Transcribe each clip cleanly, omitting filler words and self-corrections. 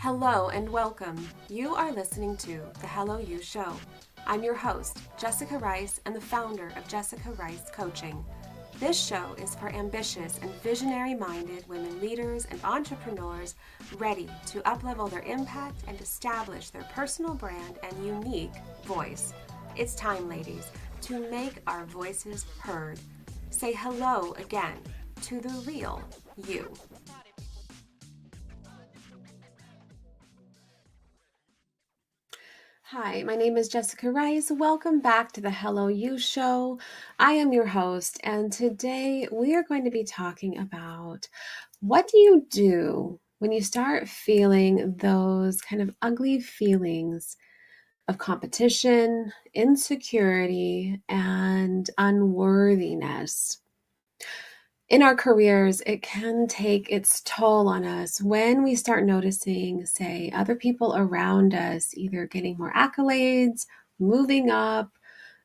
Hello and welcome. You are listening to The Hello You Show. I'm your host, Jessica Rice, and the founder of Jessica Rice Coaching. This show is for ambitious and visionary-minded women leaders and entrepreneurs ready to uplevel their impact and establish their personal brand and unique voice. It's time, ladies, to make our voices heard. Say hello again to the real you. Hi, my name is Jessica Rice. Welcome back to the Hello You Show. I am your host, and today we are going to be talking about what do you do when you start feeling those kind of ugly feelings of competition, insecurity, and unworthiness. In our careers, it can take its toll on us when we start noticing, say, other people around us either getting more accolades, moving up,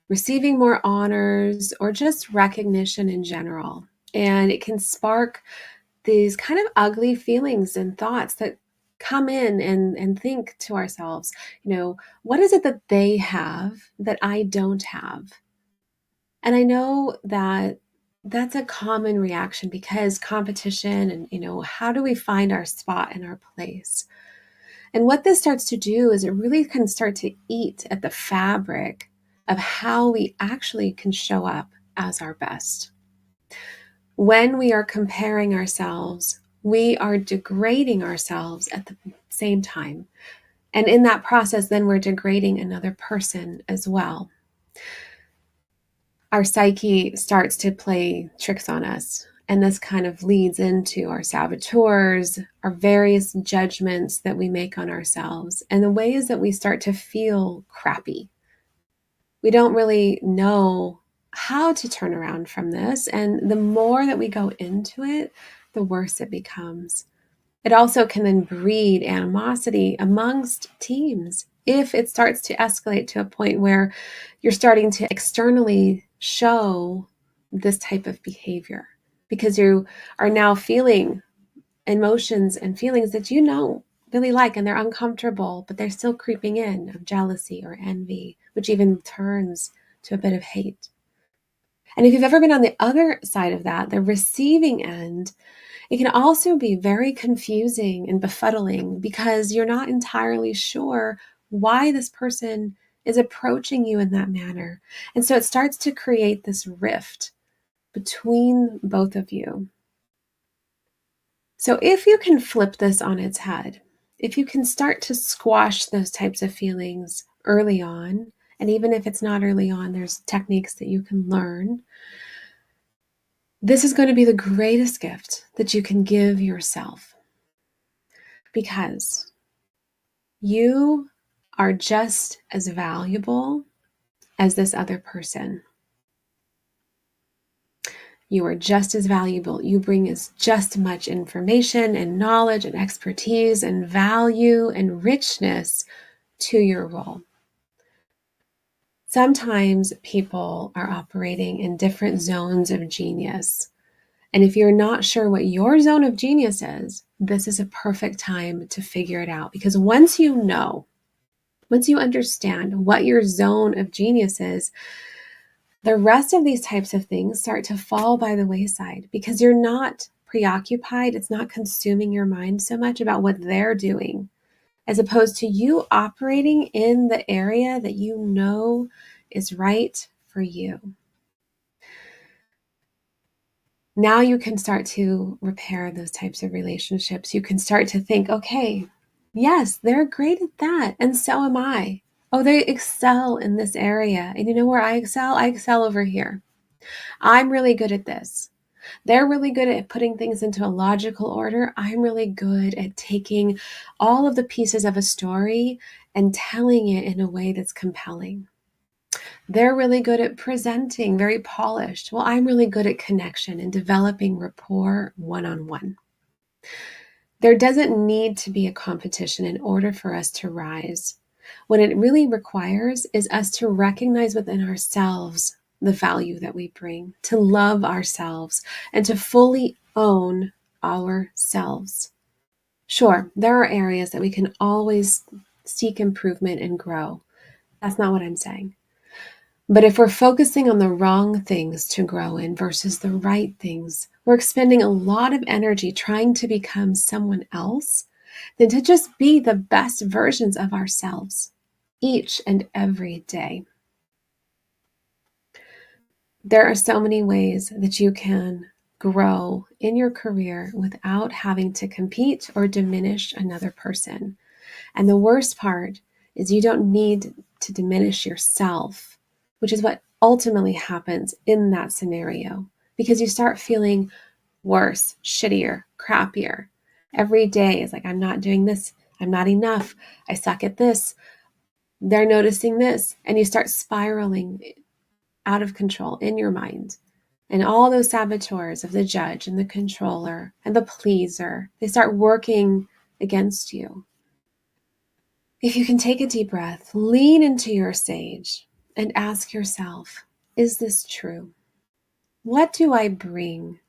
receiving more honors, or just recognition in general. And it can spark these kind of ugly feelings and thoughts that come in and think to ourselves, what is it that they have that I don't have? And I know that that's a common reaction because competition and, how do we find our spot and our place? And what this starts to do is it really can start to eat at the fabric of how we actually can show up as our best. When we are comparing ourselves, we are degrading ourselves at the same time. And in that process, then we're degrading another person as well. Our psyche starts to play tricks on us. And this kind of leads into our saboteurs, our various judgments that we make on ourselves, and the ways that we start to feel crappy. We don't really know how to turn around from this. And the more that we go into it, the worse it becomes. It also can then breed animosity amongst teams if it starts to escalate to a point where you're starting to externally show this type of behavior because you are now feeling emotions and feelings that really like and they're uncomfortable, but they're still creeping in of jealousy or envy, which even turns to a bit of hate. And if you've ever been on the other side of that, the receiving end, it can also be very confusing and befuddling because you're not entirely sure why this person is approaching you in that manner. And so it starts to create this rift between both of you. So if you can flip this on its head, if you can start to squash those types of feelings early on, and even if it's not early on, there's techniques that you can learn. This is going to be the greatest gift that you can give yourself because you are just as valuable as this other person. You are just as valuable. You bring just as much information and knowledge and expertise and value and richness to your role. Sometimes people are operating in different zones of genius. And if you're not sure what your zone of genius is, this is a perfect time to figure it out. Because once you understand what your zone of genius is, the rest of these types of things start to fall by the wayside because you're not preoccupied. It's not consuming your mind so much about what they're doing, as opposed to you operating in the area that you know is right for you. Now you can start to repair those types of relationships. You can start to think, okay, yes, they're great at that. And so am I. Oh, they excel in this area. And you know where I excel? I excel over here. I'm really good at this. They're really good at putting things into a logical order. I'm really good at taking all of the pieces of a story and telling it in a way that's compelling. They're really good at presenting, very polished. Well, I'm really good at connection and developing rapport one-on-one. There doesn't need to be a competition in order for us to rise. What it really requires is us to recognize within ourselves the value that we bring, to love ourselves, and to fully own ourselves. Sure, there are areas that we can always seek improvement and grow. That's not what I'm saying. But if we're focusing on the wrong things to grow in versus the right things, we're expending a lot of energy trying to become someone else than to just be the best versions of ourselves each and every day. There are so many ways that you can grow in your career without having to compete or diminish another person. And the worst part is you don't need to diminish yourself, which is what ultimately happens in that scenario, because you start feeling worse, shittier, crappier. Every day is like, I'm not doing this. I'm not enough. I suck at this. They're noticing this. And you start spiraling out of control in your mind. And all those saboteurs of the judge and the controller and the pleaser, they start working against you. If you can take a deep breath, lean into your sage and ask yourself, is this true? What do I bring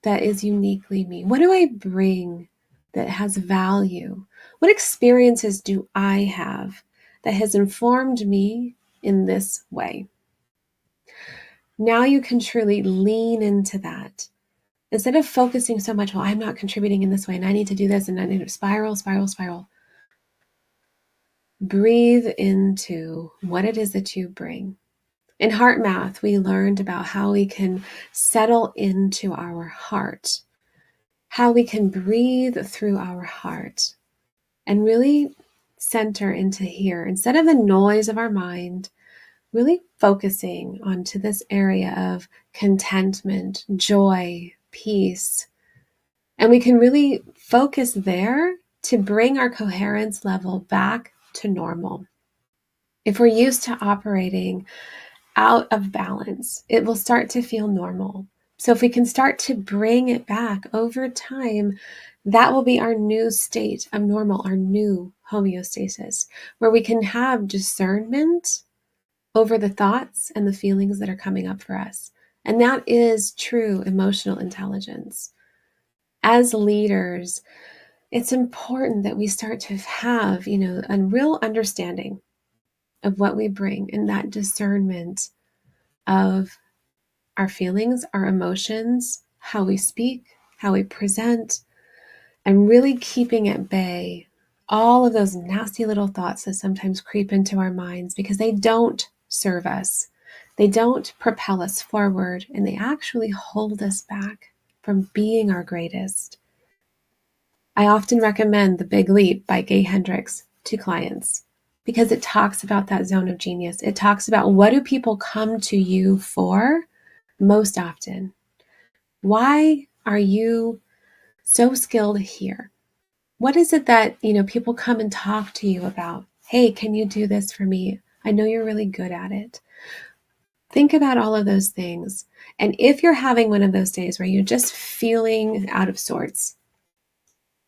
that is uniquely me? What do I bring that has value? What experiences do I have that has informed me in this way? Now you can truly lean into that. Instead of focusing so much, well, I'm not contributing in this way and I need to do this and I need to spiral. Breathe into what it is that you bring. In Heart Math, we learned about how we can settle into our heart, how we can breathe through our heart and really center into here. Instead of the noise of our mind, really focusing onto this area of contentment, joy, peace. And we can really focus there to bring our coherence level back to normal. If we're used to operating out of balance, it will start to feel normal. So if we can start to bring it back over time, that will be our new state of normal, our new homeostasis, where we can have discernment over the thoughts and the feelings that are coming up for us. And that is true emotional intelligence. As leaders, it's important that we start to have, a real understanding of what we bring and that discernment of our feelings, our emotions, how we speak, how we present, and really keeping at bay all of those nasty little thoughts that sometimes creep into our minds because they don't serve us. They don't propel us forward, and they actually hold us back from being our greatest. I often recommend The Big Leap by Gay Hendricks to clients because it talks about that zone of genius. It talks about what do people come to you for most often? Why are you so skilled here? What is it that, people come and talk to you about? Hey, can you do this for me? I know you're really good at it. Think about all of those things. And if you're having one of those days where you're just feeling out of sorts,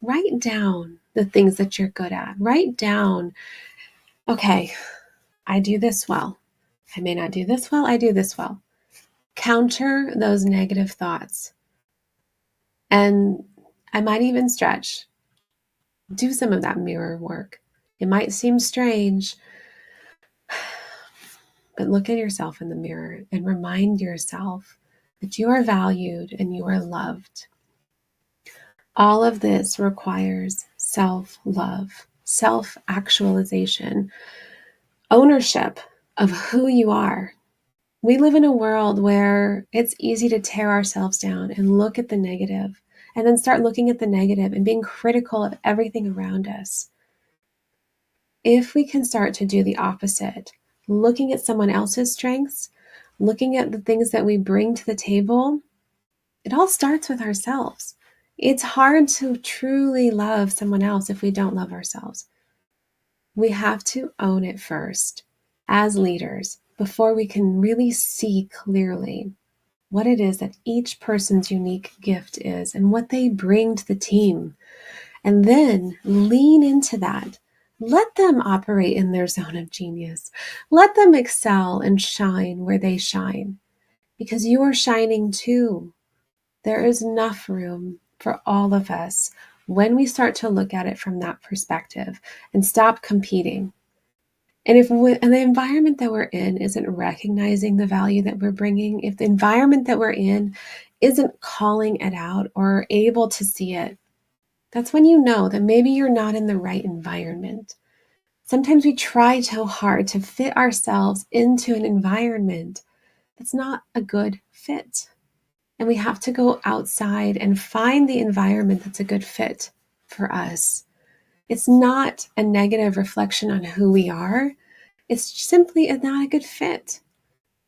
write down the things that you're good at. Write down, okay, I do this well. I may not do this well. I do this well. Counter those negative thoughts. And I might even stretch. Do some of that mirror work. It might seem strange, but look at yourself in the mirror and remind yourself that you are valued and you are loved. All of this requires self-love, self-actualization, ownership of who you are. We live in a world where it's easy to tear ourselves down and look at the negative and then start looking at the negative and being critical of everything around us. If we can start to do the opposite, looking at someone else's strengths, looking at the things that we bring to the table, it all starts with ourselves. It's hard to truly love someone else if we don't love ourselves. We have to own it first as leaders before we can really see clearly what it is that each person's unique gift is and what they bring to the team. And then lean into that. Let them operate in their zone of genius. Let them excel and shine where they shine because you are shining too. There is enough room for all of us when we start to look at it from that perspective and stop competing. And if and the environment that we're in isn't recognizing the value that we're bringing, if the environment that we're in isn't calling it out or able to see it, that's when you know that maybe you're not in the right environment. Sometimes we try so hard to fit ourselves into an environment that's not a good fit. And we have to go outside and find the environment that's a good fit for us. It's not a negative reflection on who we are. It's simply not a good fit.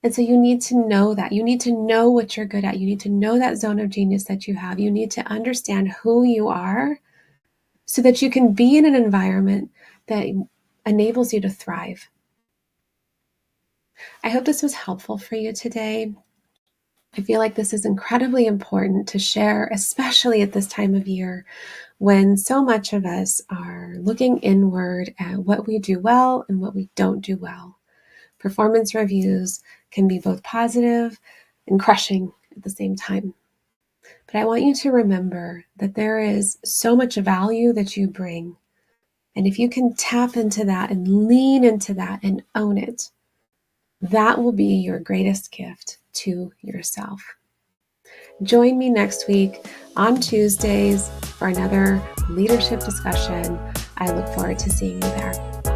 And so you need to know that. You need to know what you're good at. You need to know that zone of genius that you have. You need to understand who you are so that you can be in an environment that enables you to thrive. I hope this was helpful for you today. I feel like this is incredibly important to share, especially at this time of year when so much of us are looking inward at what we do well and what we don't do well. Performance reviews can be both positive and crushing at the same time. But I want you to remember that there is so much value that you bring. And if you can tap into that and lean into that and own it, that will be your greatest gift to yourself. Join me next week on Tuesdays for another leadership discussion. I look forward to seeing you there.